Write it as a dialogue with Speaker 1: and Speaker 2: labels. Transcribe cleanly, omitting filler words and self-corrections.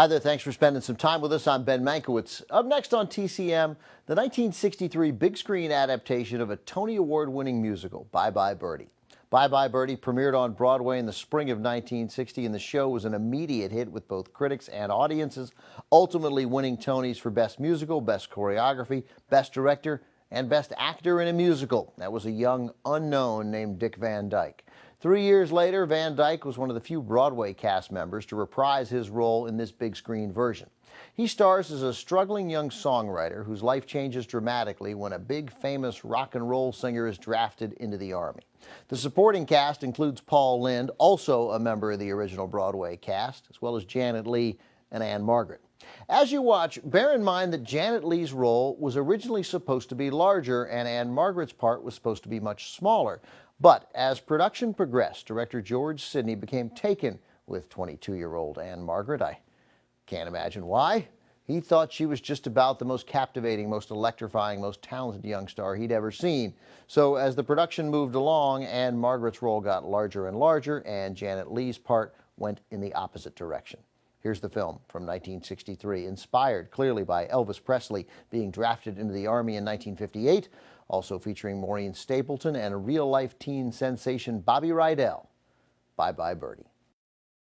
Speaker 1: Hi there, thanks for spending some time with us. I'm Ben Mankiewicz. Up next on TCM, the 1963 big screen adaptation of a Tony Award-winning musical, Bye Bye Birdie. Bye Bye Birdie premiered on Broadway in the spring of 1960, and the show was an immediate hit with both critics and audiences, ultimately winning Tonys for Best Musical, Best Choreography, Best Director, and Best Actor in a Musical. That was a young unknown named Dick Van Dyke. 3 years later, Van Dyke was one of the few Broadway cast members to reprise his role in this big screen version. He stars as a struggling young songwriter whose life changes dramatically when a big famous rock and roll singer is drafted into the Army. The supporting cast includes Paul Lynde, also a member of the original Broadway cast, as well as Janet Leigh and Anne Margaret. As you watch, bear in mind that Janet Leigh's role was originally supposed to be larger and Anne Margaret's part was supposed to be much smaller. But as production progressed, director George Sidney became taken with 22-year-old Anne Margaret. I can't imagine why. He thought she was just about the most captivating, most electrifying, most talented young star he'd ever seen. So as the production moved along, Anne Margaret's role got larger and larger, and Janet Leigh's part went in the opposite direction. Here's the film from 1963, inspired clearly by Elvis Presley being drafted into the Army in 1958, also featuring Maureen Stapleton and a real-life teen sensation Bobby Rydell. Bye Bye Birdie.